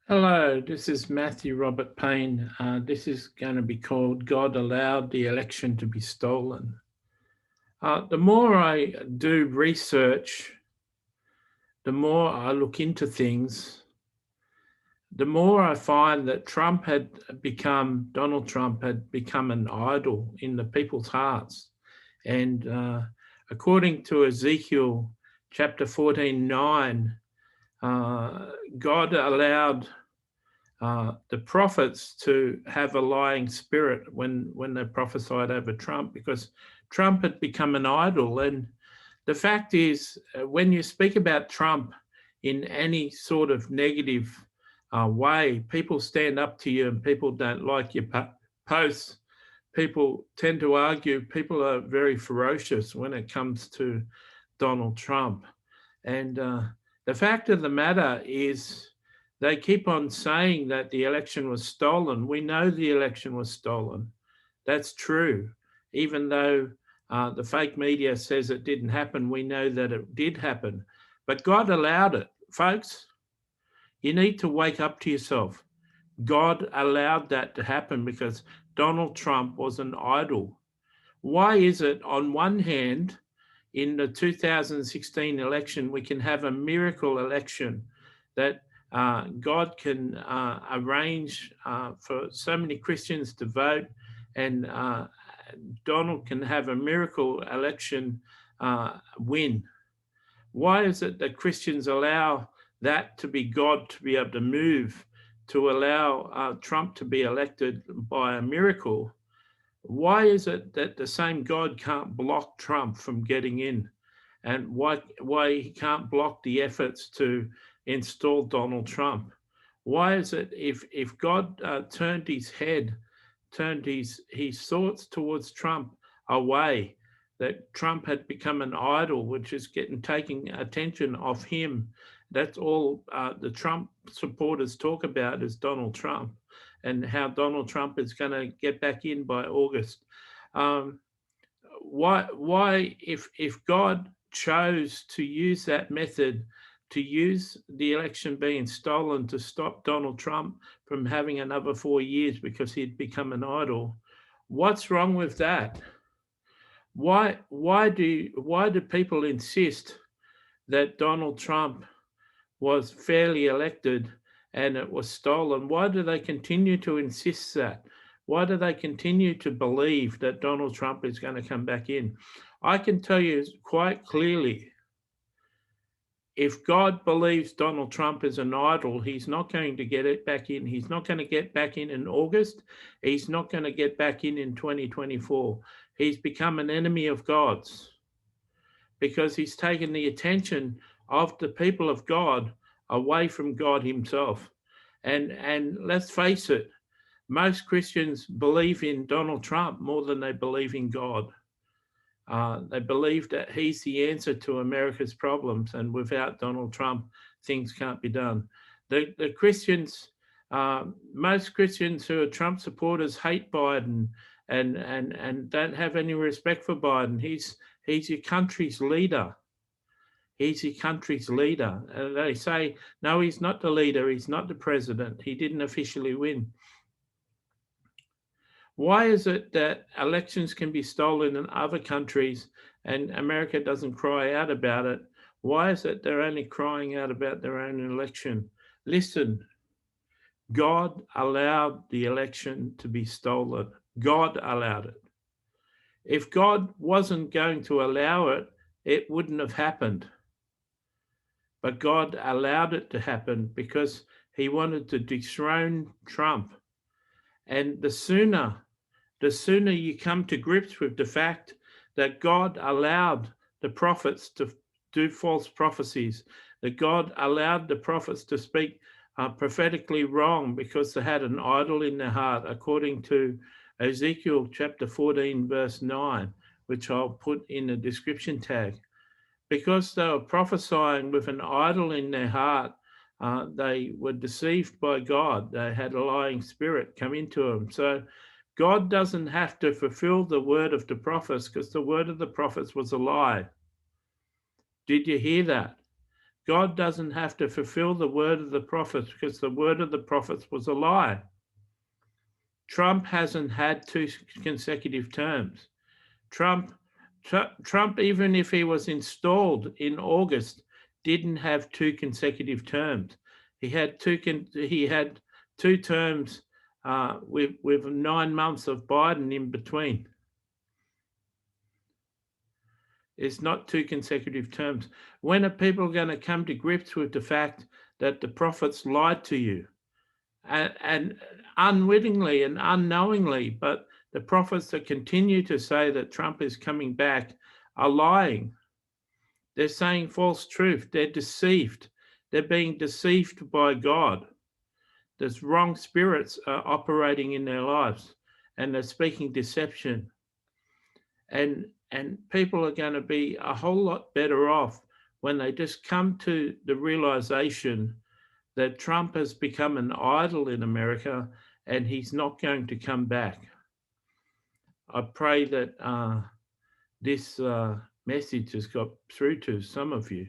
Hello, this is Matthew Robert Payne. This is going to be called God Allowed the Election to be Stolen. The more I do research, the more I look into things, the more I find that Donald Trump had become an idol in the people's hearts. And according to Ezekiel chapter 14:9, God allowed the prophets to have a lying spirit when they prophesied over Trump, because Trump had become an idol. And the fact is, when you speak about Trump in any sort of negative way, people stand up to you and people don't like your posts. People tend to argue. People are very ferocious when it comes to Donald Trump. And the fact of the matter is, they keep on saying that the election was stolen. We know the election was stolen. That's true. Even though the fake media says it didn't happen, we know that it did happen. But God allowed it. Folks, you need to wake up to yourself. God allowed that to happen because Donald Trump was an idol. Why is it, on one hand, in the 2016 election, we can have a miracle election that God can arrange for so many Christians to vote, and Donald can have a miracle election win? Why is it that Christians allow that to be God to be able to move, to allow Trump to be elected by a miracle? Why is it that the same God can't block Trump from getting in? And why he can't block the efforts to install Donald Trump? Why is it if God turned his thoughts towards Trump away, that Trump had become an idol, which is taking attention off him? That's all the Trump supporters talk about, is Donald Trump, and how Donald Trump is going to get back in by August. Why, if God chose to use that method, to use the election being stolen to stop Donald Trump from having another 4 years because he'd become an idol, what's wrong with that? Why do people insist that Donald Trump was fairly elected and it was stolen? Why do they continue to insist that? Why do they continue to believe that Donald Trump is going to come back in? I can tell you quite clearly, if God believes Donald Trump is an idol, he's not going to get it back in. He's not going to get back in August. He's not going to get back in 2024. He's become an enemy of God's because he's taken the attention of the people of God away from God himself. And let's face it, most Christians believe in Donald Trump more than they believe in God. They believe that he's the answer to America's problems, and without Donald Trump, things can't be done. The Christians, most Christians who are Trump supporters, hate Biden and don't have any respect for Biden. He's your country's leader. He's your country's leader. And they say, no, he's not the leader. He's not the president. He didn't officially win. Why is it that elections can be stolen in other countries and America doesn't cry out about it? Why is it they're only crying out about their own election? Listen, God allowed the election to be stolen. God allowed it. If God wasn't going to allow it, it wouldn't have happened. But God allowed it to happen because he wanted to dethrone Trump. And the sooner you come to grips with the fact that God allowed the prophets to do false prophecies, that God allowed the prophets to speak prophetically wrong because they had an idol in their heart, according to Ezekiel chapter 14, verse 9, which I'll put in the description tag. Because they were prophesying with an idol in their heart, they were deceived by God. They had a lying spirit come into them. So God doesn't have to fulfill the word of the prophets, because the word of the prophets was a lie. Did you hear that? God doesn't have to fulfill the word of the prophets because the word of the prophets was a lie. Trump hasn't had 2 consecutive terms. Trump, even if he was installed in August, didn't have 2 consecutive terms. He had 2 terms with 9 months of Biden in between. It's not 2 consecutive terms. When are people going to come to grips with the fact that the prophets lied to you? And unwittingly and unknowingly, but the prophets that continue to say that Trump is coming back are lying. They're saying false truth. They're deceived. They're being deceived by God. There's wrong spirits operating in their lives, and they're speaking deception. And people are going to be a whole lot better off when they just come to the realization that Trump has become an idol in America and he's not going to come back. I pray that this message has got through to some of you.